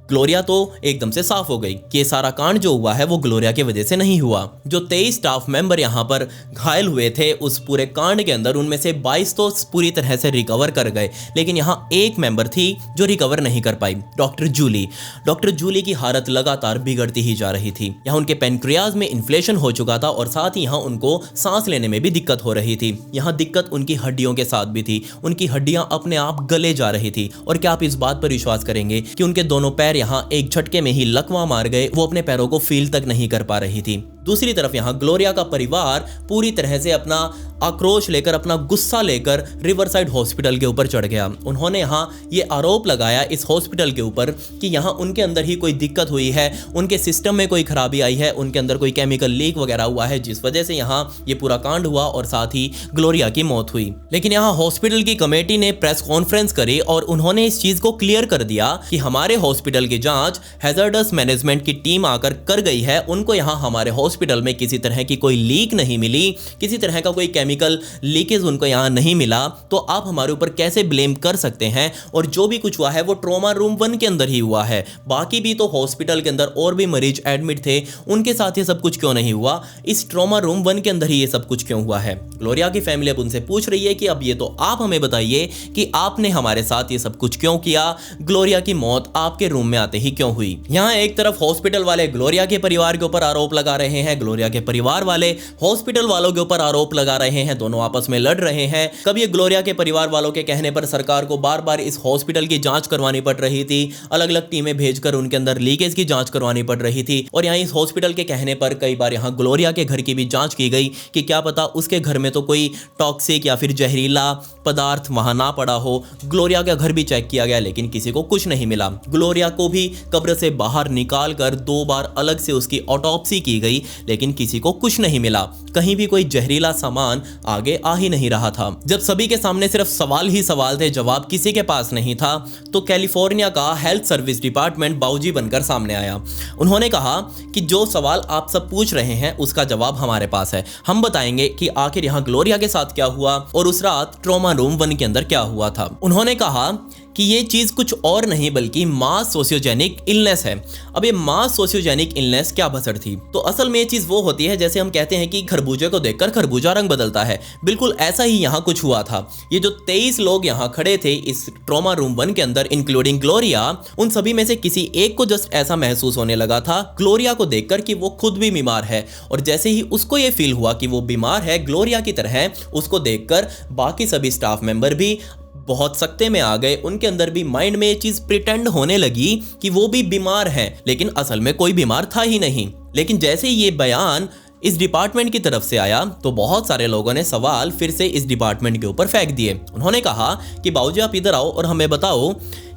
ग्लोरिया तो एकदम से साफ हो गई कि सारा कांड जो हुआ है वो ग्लोरिया की वजह से नहीं हुआ। जो 23 स्टाफ मेंबर यहाँ पर घायल हुए थे उस पूरे कांड के अंदर, उनमें से 22 तो पूरी तरह से रिकवर कर गए, लेकिन यहाँ एक मेंबर थी जो रिकवर नहीं कर पाई, डॉक्टर जूली। डॉक्टर जूली की हालत लगातार बिगड़ती ही जा रही थी। यहाँ उनके पेनक्रियाज में इन्फ्लेशन हो चुका था और साथ ही यहाँ उनको सांस लेने में भी दिक्कत हो रही थी। यहाँ दिक्कत उनकी हड्डियों के साथ भी थी, उनकी हड्डियां अपने आप गले जा रही थी। और क्या आप इस बात पर विश्वास करेंगे कि उनके दोनों पैर यहाँ एक झटके में ही लकवा मार गए, वो अपने पैरों को फील तक नहीं कर पा रही थी। दूसरी तरफ यहाँ ग्लोरिया का परिवार पूरी तरह से अपना आक्रोश लेकर, अपना गुस्सा लेकर रिवरसाइड हॉस्पिटल के ऊपर चढ़ गया। उन्होंने यहाँ ये आरोप लगाया इस हॉस्पिटल के ऊपर कि यहाँ उनके अंदर ही कोई दिक्कत हुई है, उनके सिस्टम में कोई खराबी आई है, उनके अंदर कोई केमिकल लीक वगैरह हुआ है जिस वजह से यहाँ ये पूरा कांड हुआ और साथ ही ग्लोरिया की मौत हुई। लेकिन यहाँ हॉस्पिटल की कमेटी ने प्रेस कॉन्फ्रेंस करी और उन्होंने इस चीज को क्लियर कर दिया कि हमारे हॉस्पिटल की जांच हैजार्डस मैनेजमेंट की टीम आकर कर गई है। उनको यहाँ हमारे हॉस्पिटल में किसी तरह की कोई लीक नहीं मिली, किसी तरह का कोई केमिकल लीकेज उनको यहाँ नहीं मिला, तो आप हमारे ऊपर कैसे ब्लेम कर सकते हैं? और जो भी कुछ हुआ है वो ट्रॉमा रूम 1 के अंदर ही हुआ है, बाकी भी तो हॉस्पिटल के अंदर और भी मरीज एडमिट थे, उनके साथ ये सब कुछ क्यों नहीं हुआ? इस ट्रॉमा रूम 1 के अंदर ही ये सब कुछ क्यों हुआ है? ग्लोरिया की फैमिली अब उनसे पूछ रही है कि अब ये तो आप हमें बताइए कि आपने हमारे साथ ये सब कुछ क्यों किया? ग्लोरिया की मौत आपके रूम में आते ही क्यों हुई? यहाँ एक तरफ हॉस्पिटल वाले ग्लोरिया के परिवार के ऊपर आरोप लगा रहे हैं, ग्लोरिया के परिवार वाले हॉस्पिटल वालों के ऊपर आरोप लगा रहे हैं, दोनों आपस में लड़ रहे हैं। कभी ये ग्लोरिया के परिवार वालों के कहने पर सरकार को बार बार इस हॉस्पिटल की जांच करवानी पड़ रही थी, अलग अलग टीमें भेजकर उनके अंदर लीकेज की जांच करवानी पड़ रही थी। और यहाँ इस हॉस्पिटल के कहने पर कई बार यहाँ ग्लोरिया के घर की भी जांच की गई कि क्या पता उसके घर में तो कोई टॉक्सिक या फिर जहरीला पदार्थ वहां ना पड़ा हो। ग्लोरिया का घर भी चेक किया गया लेकिन किसी को कुछ नहीं मिला। ग्लोरिया को भी कब्र से बाहर निकाल कर 2 बार अलग से उसकी ऑटोप्सी की गई लेकिन किसी को कुछ नहीं मिला, कहीं भी कोई जहरीला सामान आगे आ ही नहीं रहा था। जब सभी के सामने सिर्फ सवाल ही सवाल थे, जवाब किसी के पास नहीं था, तो कैलिफोर्निया का हेल्थ सर्विस डिपार्टमेंट बाऊजी बनकर सामने आया। उन्होंने कहा कि जो सवाल आप सब पूछ रहे हैं उसका जवाब हमारे पास है, हम बताएंगे कि आखिर यहाँ ग्लोरिया के साथ क्या हुआ और उस रात ट्रॉमा रूम 1 के अंदर क्या हुआ था। उन्होंने कहा कि ये चीज़ कुछ और नहीं बल्कि मास सोशियोजेनिक इलनेस है। अब ये मास सोशियोजेनिक इलनेस क्या बसर थी? तो असल में ये चीज़ वो होती है जैसे हम कहते हैं कि खरबूजे को देखकर खरबूजा रंग बदलता है, बिल्कुल ऐसा ही यहाँ कुछ हुआ था। ये जो 23 लोग यहाँ खड़े थे इस ट्रॉमा रूम 1 के अंदर, इंक्लूडिंग ग्लोरिया, उन सभी में से किसी एक को जस्ट ऐसा महसूस होने लगा था ग्लोरिया को देखकर कि वो खुद भी बीमार है। और जैसे ही उसको ये फील हुआ कि वो बीमार है ग्लोरिया की तरह, उसको देखकर बाकी सभी स्टाफ मेंबर भी बहुत सख्ते में आ गए। उनके अंदर भी माइंड में ये चीज प्रिटेंड होने लगी कि वो भी बीमार है, लेकिन असल में कोई बीमार था ही नहीं। लेकिन जैसे ही ये बयान इस डिपार्टमेंट की तरफ से आया तो बहुत सारे लोगों ने सवाल फिर से इस डिपार्टमेंट के ऊपर फेंक दिए। उन्होंने कहा कि बाबूजी आप इधर आओ और हमें बताओ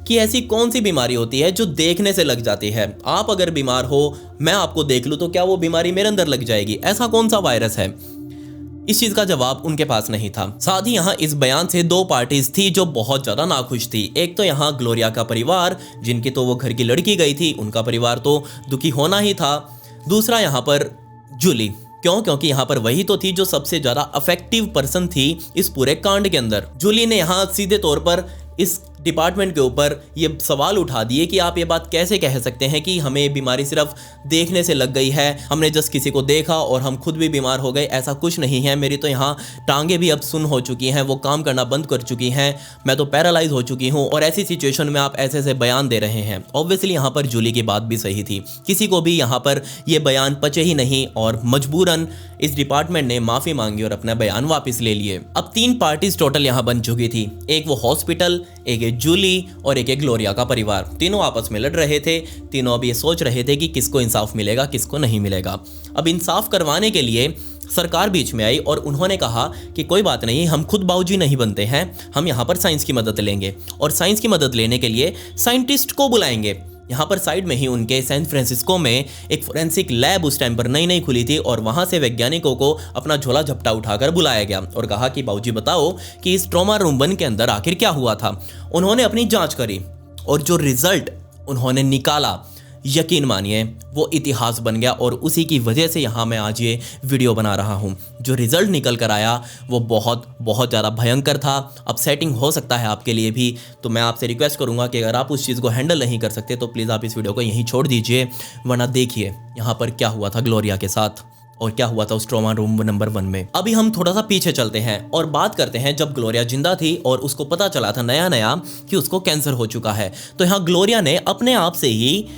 कि ऐसी कौन सी बीमारी होती है जो देखने से लग जाती है। आप अगर बीमार हो, मैं आपको देख लूं तो क्या वो बीमारी मेरे अंदर लग जाएगी? ऐसा कौन सा वायरस है? इस चीज का जवाब उनके पास नहीं था। साथ ही यहाँ इस बयान से दो पार्टीज थी जो बहुत ज्यादा नाखुश थी। एक तो यहाँ ग्लोरिया का परिवार, जिनकी तो वो घर की लड़की गई थी, उनका परिवार तो दुखी होना ही था। दूसरा यहाँ पर जूली, क्योंकि यहाँ पर वही तो थी जो सबसे ज्यादा अफेक्टिव पर्सन थी इस पूरे कांड के अंदर। जूली ने यहाँ सीधे तौर पर इस डिपार्टमेंट के ऊपर ये सवाल उठा दिए कि आप ये बात कैसे कह सकते हैं कि हमें बीमारी सिर्फ देखने से लग गई है, हमने जस्ट किसी को देखा और हम खुद भी बीमार हो गए, ऐसा कुछ नहीं है। मेरी तो यहाँ टांगे भी अब सुन्न हो चुकी हैं, वो काम करना बंद कर चुकी हैं, मैं तो पैरालाइज हो चुकी हूँ, और ऐसी सिचुएशन में आप ऐसे ऐसे बयान दे रहे हैं। ऑब्वियसली यहाँ पर जूली की बात भी सही थी, किसी को भी यहाँ पर ये बयान पचे ही नहीं और मजबूरन इस डिपार्टमेंट ने माफ़ी मांगी और अपना बयान वापस ले लिए। अब 3 पार्टीज टोटल यहाँ बन चुकी थी, एक वो हॉस्पिटल, एक जूली और एक ग्लोरिया का परिवार। तीनों आपस में लड़ रहे थे, तीनों अब ये सोच रहे थे कि किसको इंसाफ मिलेगा किसको नहीं मिलेगा। अब इंसाफ करवाने के लिए सरकार बीच में आई और उन्होंने कहा कि कोई बात नहीं, हम खुद बाबूजी नहीं बनते हैं, हम यहाँ पर साइंस की मदद लेंगे और साइंस की मदद लेने के लिए साइंटिस्ट को बुलाएंगे। यहाँ पर साइड में ही उनके सैन फ्रांसिस्को में एक फोरेंसिक लैब उस टाइम पर नई नई खुली थी और वहाँ से वैज्ञानिकों को अपना झोला झपटा उठाकर बुलाया गया और कहा कि बाबूजी बताओ कि इस ट्रॉमा रूम 1 के अंदर आखिर क्या हुआ था। उन्होंने अपनी जांच करी और जो रिजल्ट उन्होंने निकाला, यकीन मानिए वो इतिहास बन गया और उसी की वजह से यहाँ मैं आज ये वीडियो बना रहा हूँ। जो रिजल्ट निकल कर आया वो बहुत बहुत ज़्यादा भयंकर था, अपसेटिंग हो सकता है आपके लिए भी। तो मैं आपसे रिक्वेस्ट करूँगा कि अगर आप उस चीज़ को हैंडल नहीं कर सकते तो प्लीज़ आप इस वीडियो को यहीं छोड़ दीजिए, वरना देखिए यहाँ पर क्या हुआ था ग्लोरिया के साथ और क्या हुआ था उस ट्रॉमा रूम नंबर 1 में। अभी हम थोड़ा सा पीछे चलते हैं और बात करते हैं जब ग्लोरिया जिंदा थी और उसको पता चला था नया नया कि उसको कैंसर हो चुका है। तो यहाँ ग्लोरिया ने अपने आप से ही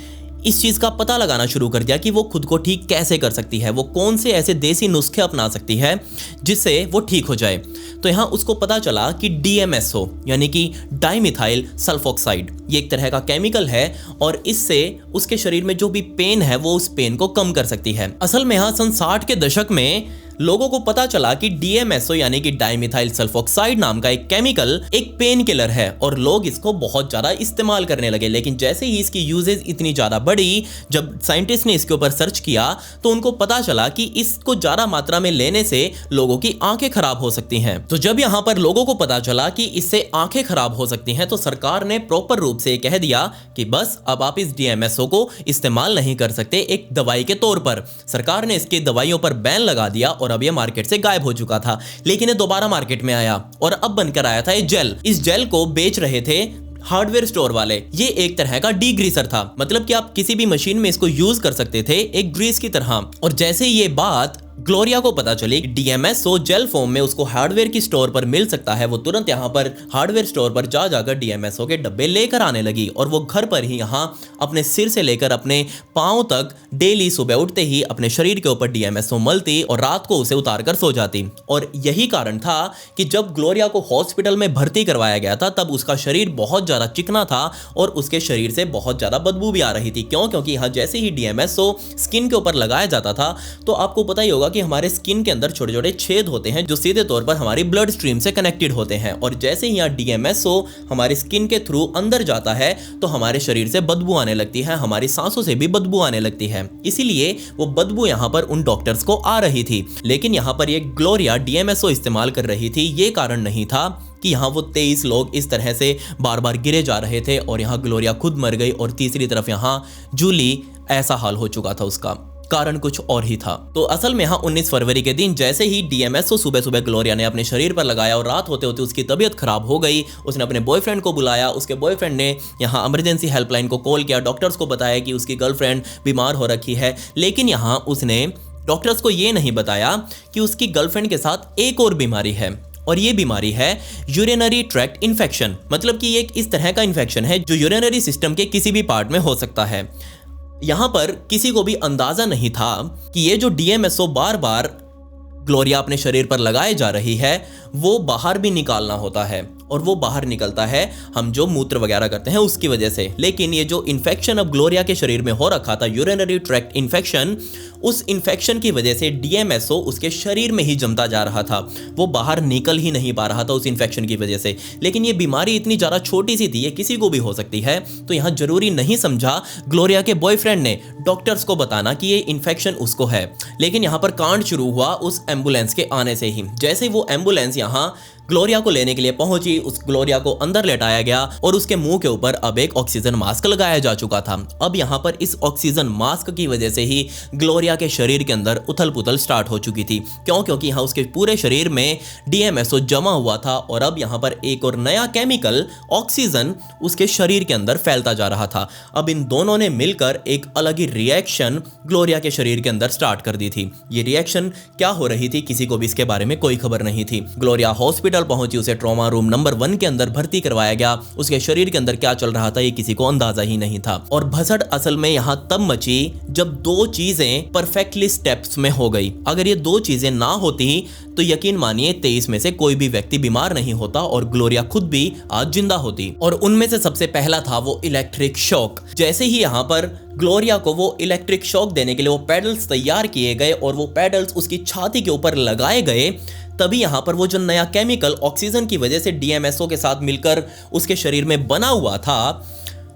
इस चीज़ का पता लगाना शुरू कर दिया कि वो खुद को ठीक कैसे कर सकती है, वो कौन से ऐसे देसी नुस्खे अपना सकती है जिससे वो ठीक हो जाए। तो यहाँ उसको पता चला कि DMSO यानी कि डाइमिथाइल सल्फोक्साइड, ये एक तरह का केमिकल है और इससे उसके शरीर में जो भी पेन है वो उस पेन को कम कर सकती है। असल में यहाँ सन 60 के दशक में लोगों को पता चला कि DMSO यानी कि डाइमिथाइल सल्फोक्साइड नाम का एक केमिकल एक पेन किलर है और लोग इसको बहुत ज़्यादा इस्तेमाल करने लगे। लेकिन जैसे ही इसकी यूजेज इतनी ज़्यादा बढ़ी, जब साइंटिस्ट ने इसके ऊपर सर्च किया तो उनको पता चला कि इसको ज़्यादा मात्रा में लेने से लोगों की आंखें खराब हो सकती हैं। तो जब यहाँ पर लोगों को पता चला कि इससे आंखें खराब हो सकती हैं तो सरकार ने प्रॉपर रूप से कह दिया कि बस अब आप इस DMSO को इस्तेमाल नहीं कर सकते एक दवाई के तौर पर। सरकार ने इसके दवाइयों पर बैन लगा दिया और अब ये मार्केट से गायब हो चुका था। लेकिन ये दोबारा मार्केट में आया और अब बनकर आया था ये जेल। इस जेल को बेच रहे थे हार्डवेयर स्टोर वाले। ये एक तरह का डीग्रीसर था, मतलब कि आप किसी भी मशीन में इसको यूज कर सकते थे एक ग्रीस की तरह। और जैसे ये बात ग्लोरिया को पता चली कि DMSO जेल फॉर्म में उसको हार्डवेयर की स्टोर पर मिल सकता है, वो तुरंत यहाँ पर हार्डवेयर स्टोर पर जाकर DMSO के डब्बे लेकर आने लगी और वो घर पर ही यहाँ अपने सिर से लेकर अपने पाँव तक डेली सुबह उठते ही अपने शरीर के ऊपर DMSO मलती और रात को उसे उतार कर सो जाती। और यही कारण था कि जब ग्लोरिया को हॉस्पिटल में भर्ती करवाया गया था तब उसका शरीर बहुत ज़्यादा चिकना था और उसके शरीर से बहुत ज़्यादा बदबू भी आ रही थी। क्योंकि यहाँ जैसे ही DMSO स्किन के ऊपर लगाया जाता था तो आपको पता ही होगा कि हमारे स्किन के अंदर छोटे छोटे छेद होते हैं जो सीधे तौर पर हमारी ब्लड स्ट्रीम से कनेक्टेड होते हैं। और जैसे ही यहाँ DMSO हमारी स्किन के थ्रू अंदर जाता है तो हमारे शरीर से बदबू आने लगती है, हमारी सांसों से भी बदबू आने लगती है। इसीलिए वो बदबू यहाँ पर उन डॉक्टर्स को आ रही थी। लेकिन यहाँ पर ये ग्लोरिया DMSO इस्तेमाल कर रही थी, ये कारण नहीं था कि यहाँ वो 23 लोग इस तरह से बार बार गिरे जा रहे थे और यहाँ ग्लोरिया खुद मर गई और तीसरी तरफ यहाँ जूली ऐसा हाल हो चुका था उसका। कारण कुछ और ही था। तो असल में यहाँ 19 फरवरी के दिन जैसे ही डीएमएसओ सुबह सुबह ग्लोरिया ने अपने शरीर पर लगाया और रात होते होते उसकी तबीयत खराब हो गई। उसने अपने बॉयफ्रेंड को बुलाया, उसके बॉयफ्रेंड ने यहाँ इमरजेंसी हेल्पलाइन को कॉल किया, डॉक्टर्स को बताया कि उसकी गर्लफ्रेंड बीमार हो रखी है। लेकिन यहाँ उसने डॉक्टर्स को ये नहीं बताया कि उसकी गर्लफ्रेंड के साथ एक और बीमारी है, और ये बीमारी है यूरिनरी ट्रैक्ट इन्फेक्शन। मतलब कि एक इस तरह का इन्फेक्शन है जो यूरिनरी सिस्टम के किसी भी पार्ट में हो सकता है। यहाँ पर किसी को भी अंदाजा नहीं था कि ये जो डीएमएसओ बार बार ग्लोरिया अपने शरीर पर लगाए जा रही है वो बाहर भी निकालना होता है, और वो बाहर निकलता है हम जो मूत्र वगैरह करते हैं उसकी वजह से। लेकिन ये जो इन्फेक्शन अब ग्लोरिया के शरीर में हो रखा था, यूरिनरी ट्रैक्ट इन्फेक्शन, उस इन्फेक्शन की वजह से डीएमएसओ उसके शरीर में ही जमता जा रहा था, वो बाहर निकल ही नहीं पा रहा था उस इन्फेक्शन की वजह से। लेकिन ये बीमारी इतनी ज़्यादा छोटी सी थी, ये किसी को भी हो सकती है, तो यहाँ जरूरी नहीं समझा ग्लोरिया के बॉयफ्रेंड ने डॉक्टर्स को बताना कि ये इन्फेक्शन उसको है। लेकिन यहाँ पर कांड शुरू हुआ उस एम्बुलेंस के आने से ही। जैसे वो एम्बुलेंस यहाँ ग्लोरिया को लेने के लिए पहुंची, उस ग्लोरिया को अंदर लेटाया गया और उसके मुंह के ऊपर अब एक ऑक्सीजन मास्क लगाया जा चुका था। अब यहाँ पर इस ऑक्सीजन मास्क की वजह से ही ग्लोरिया के शरीर के अंदर उथल पुथल स्टार्ट हो चुकी थी। क्यों? क्योंकि यहाँ उसके पूरे शरीर में डीएमएसओ जमा हुआ था और अब यहाँ पर एक और नया केमिकल ऑक्सीजन उसके शरीर के अंदर फैलता जा रहा था। अब इन दोनों ने मिलकर एक अलग ही रिएक्शन ग्लोरिया के शरीर के अंदर स्टार्ट कर दी थी। ये रिएक्शन क्या हो रही थी किसी को भी इसके बारे में कोई खबर नहीं थी। ग्लोरिया हॉस्पिटल पहुंची, उसे ट्रॉमा रूम नंबर 1 के अंदर भर्ती करवाया गया। उसके शरीर के अंदर क्या चल रहा था ये किसी को अंदाजा ही नहीं था। और भसड़ असल में यहां तब मची जब दो चीजें परफेक्टली स्टेप्स में हो गई। अगर ये दो चीजें ना होती तो यकीन मानिए 23 में से कोई भी व्यक्ति बीमार नहीं होता और ग्लोरिया खुद भी आज जिंदा होती। और उनमें से सबसे पहला था वो इलेक्ट्रिक शॉक। जैसे ही यहाँ पर ग्लोरिया को वो इलेक्ट्रिक शॉक देने के लिए वो पैडल्स तैयार किए गए और वो पैडल्स उसकी छाती के ऊपर लगाए गए, तभी यहाँ पर वो जो नया केमिकल ऑक्सीजन की वजह से डीएमएसओ के साथ मिलकर उसके शरीर में बना हुआ था,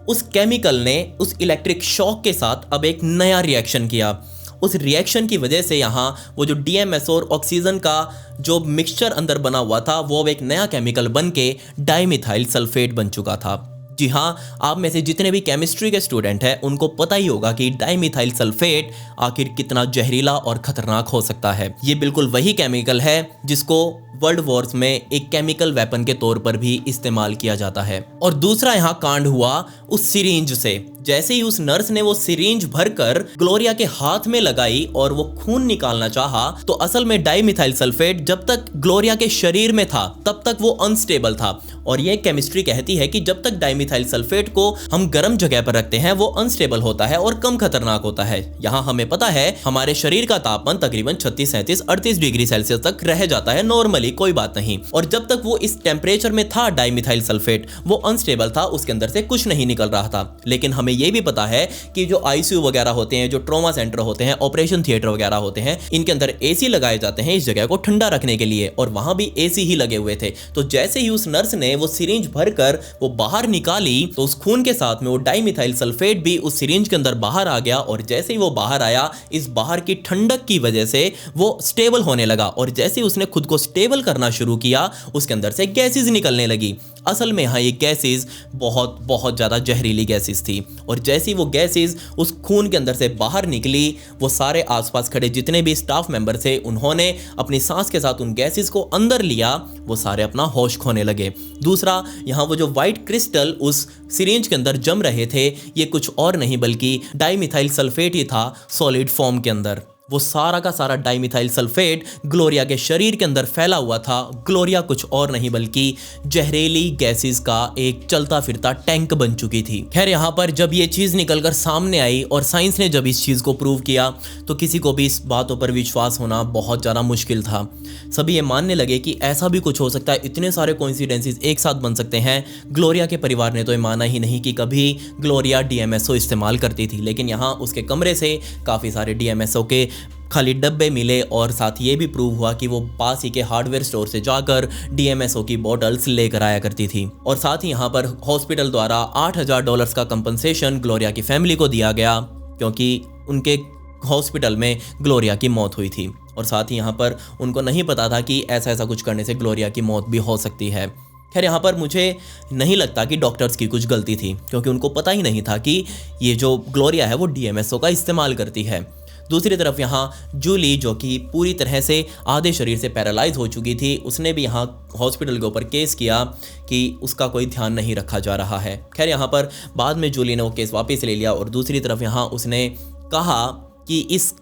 उस केमिकल ने उस इलेक्ट्रिक शॉक के साथ अब एक नया रिएक्शन किया। उस रिएक्शन की वजह से यहाँ वो जो डीएमएसओ और ऑक्सीजन का जो मिक्सचर अंदर बना हुआ था वो अब एक नया केमिकल बन के डाइमिथाइल सल्फेट बन चुका था। जी हाँ, आप में से जितने भी केमिस्ट्री के स्टूडेंट हैं उनको पता ही होगा कि डाइमिथाइल सल्फेट आखिर कितना जहरीला और खतरनाक हो सकता है। ये बिल्कुल वही केमिकल है जिसको वर्ल्ड वॉर्स में एक केमिकल वेपन के तौर पर भी इस्तेमाल किया जाता है। और दूसरा यहाँ कांड हुआ उस सिरिंज से। जैसे ही उस नर्स ने वो सिरिंज भरकर ग्लोरिया के हाथ में लगाई और वो खून निकालना चाहा, तो असल में डाइमिथाइल सल्फेट जब तक ग्लोरिया के शरीर में था तब तक वो अनस्टेबल था। और ये केमिस्ट्री कहती है कि जब तक डाइमिथाइल सल्फेट को हम गर्म जगह पर रखते हैं वो अनस्टेबल होता है और कम खतरनाक होता है। यहाँ हमें पता है हमारे शरीर का तापमान तकरीबन 36, 37, 38 डिग्री सेल्सियस तक रह जाता है नॉर्मली, कोई बात नहीं। और जब तक वो इस टेम्परेचर में था डाइमिथाइल सल्फेट, वो अनस्टेबल था, उसके अंदर से कुछ नहीं निकल रहा था। लेकिन हमें ये भी पता है कि जो आईसीयू वगैरह होते हैं, जो ट्रॉमा सेंटर होते हैं, ऑपरेशन थिएटर वगैरह होते हैं, इनके अंदर एसी लगाए जाते हैं इस जगह को ठंडा रखने के लिए, और वहां भी एसी ही लगे हुए थे। तो जैसे ही उस नर्स ने वो सिरिंज भरकर वो बाहर निकाली तो उस खून के साथ में वो डाइमिथाइल सल्फेट भी उस सिरिंज के अंदर बाहर आ गया। और जैसे ही वो बाहर आया, इस बाहर की ठंडक की वजह से वो स्टेबल होने लगा। और जैसे ही उसने खुद को स्टेबल करना शुरू किया, उसके अंदर से गैसेस निकलने लगी। असल में यहाँ ये गैसेस बहुत बहुत ज़्यादा जहरीली गैसेस थी। और जैसे ही वो गैसेस उस खून के अंदर से बाहर निकली, वो सारे आसपास खड़े जितने भी स्टाफ मेंबर थे उन्होंने अपनी सांस के साथ उन गैसेस को अंदर लिया, वो सारे अपना होश खोने लगे। दूसरा, यहाँ वो जो वाइट क्रिस्टल उस सिरिंज के अंदर जम रहे थे, ये कुछ और नहीं बल्कि डाइमिथाइल सल्फेट ही था सॉलिड फॉर्म के अंदर। वो सारा का सारा डाइमिथाइल सल्फेट ग्लोरिया के शरीर के अंदर फैला हुआ था। ग्लोरिया कुछ और नहीं बल्कि जहरीली गैसेस का एक चलता फिरता टैंक बन चुकी थी। खैर, यहाँ पर जब ये चीज़ निकलकर सामने आई और साइंस ने जब इस चीज़ को प्रूव किया, तो किसी को भी इस बातों पर विश्वास होना बहुत ज़्यादा मुश्किल था। सभी ये मानने लगे कि ऐसा भी कुछ हो सकता है, इतने सारे कोइंसिडेंसेस एक साथ बन सकते हैं। ग्लोरिया के परिवार ने तो ये माना ही नहीं कि कभी ग्लोरिया डीएमएसओ इस्तेमाल करती थी। लेकिन यहाँ उसके कमरे से काफ़ी सारे डीएमएसओ के खाली डब्बे मिले और साथ ये भी प्रूव हुआ कि वो पास ही के हार्डवेयर स्टोर से जाकर डीएमएसओ की बॉटल्स लेकर आया करती थी। और साथ ही यहाँ पर हॉस्पिटल द्वारा $8,000 का कंपनसेशन ग्लोरिया की फैमिली को दिया गया, क्योंकि उनके हॉस्पिटल में ग्लोरिया की मौत हुई थी। और साथ ही यहाँ पर उनको नहीं पता था कि ऐसा कुछ करने से ग्लोरिया की मौत भी हो सकती है। खैर, यहाँ पर मुझे नहीं लगता कि डॉक्टर्स की कुछ गलती थी, क्योंकि उनको पता ही नहीं था कि ये जो ग्लोरिया है वो डीएमएसओ का इस्तेमाल करती है। दूसरी तरफ यहाँ जूली जो कि पूरी तरह से आधे शरीर से पैरालाइज हो चुकी थी, उसने भी यहाँ हॉस्पिटल के ऊपर केस किया कि उसका कोई ध्यान नहीं रखा जा रहा है। खैर यहाँ पर बाद में जूली ने वो केस वापस ले लिया और दूसरी तरफ यहाँ उसने कहा कि इस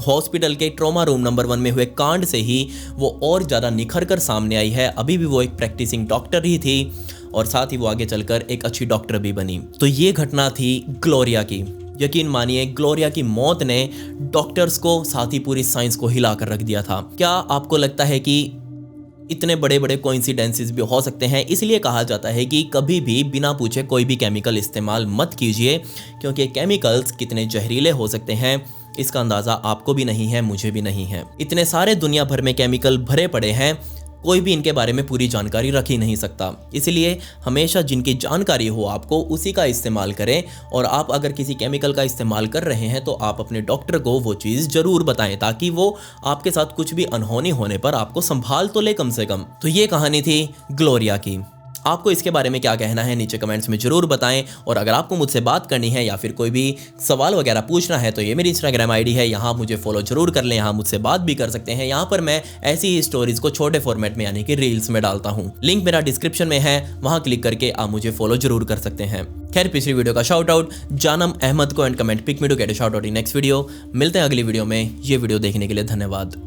हॉस्पिटल के ट्रॉमा रूम नंबर 1 में हुए कांड से ही वो और ज़्यादा निखर कर सामने आई है। अभी भी वो एक प्रैक्टिसिंग डॉक्टर ही थी और साथ ही वो आगे चलकर एक अच्छी डॉक्टर भी बनी। तो ये घटना थी ग्लोरिया की। यकीन मानिए ग्लोरिया की मौत ने डॉक्टर्स को, साथ ही पूरी साइंस को हिला कर रख दिया था। क्या आपको लगता है कि इतने बड़े बड़े कोइंसिडेंसेस भी हो सकते हैं? इसलिए कहा जाता है कि कभी भी बिना पूछे कोई भी केमिकल इस्तेमाल मत कीजिए, क्योंकि केमिकल्स कितने जहरीले हो सकते हैं इसका अंदाज़ा आपको भी नहीं है, मुझे भी नहीं है। इतने सारे दुनिया भर में केमिकल भरे पड़े हैं, कोई भी इनके बारे में पूरी जानकारी रख ही नहीं सकता। इसलिए हमेशा जिनकी जानकारी हो आपको उसी का इस्तेमाल करें। और आप अगर किसी केमिकल का इस्तेमाल कर रहे हैं तो आप अपने डॉक्टर को वो चीज़ ज़रूर बताएं, ताकि वो आपके साथ कुछ भी अनहोनी होने पर आपको संभाल तो ले कम से कम। तो ये कहानी थी ग्लोरिया की। आपको इसके बारे में क्या कहना है नीचे कमेंट्स में ज़रूर बताएं। और अगर आपको मुझसे बात करनी है या फिर कोई भी सवाल वगैरह पूछना है तो ये मेरी इंस्टाग्राम आईडी है, यहाँ मुझे फॉलो जरूर कर लें। यहाँ मुझसे बात भी कर सकते हैं। यहाँ पर मैं ऐसी ही स्टोरीज को छोटे फॉर्मेट में यानी कि रील्स में डालता हूँ। लिंक मेरा डिस्क्रिप्शन में है, वहाँ क्लिक करके आप मुझे फॉलो जरूर कर सकते हैं। खैर पिछली वीडियो का शाउट आउट जानम अहमद को and comment pick me to get a shout out in next video. मिलते हैं अगली वीडियो में। ये वीडियो देखने के लिए धन्यवाद।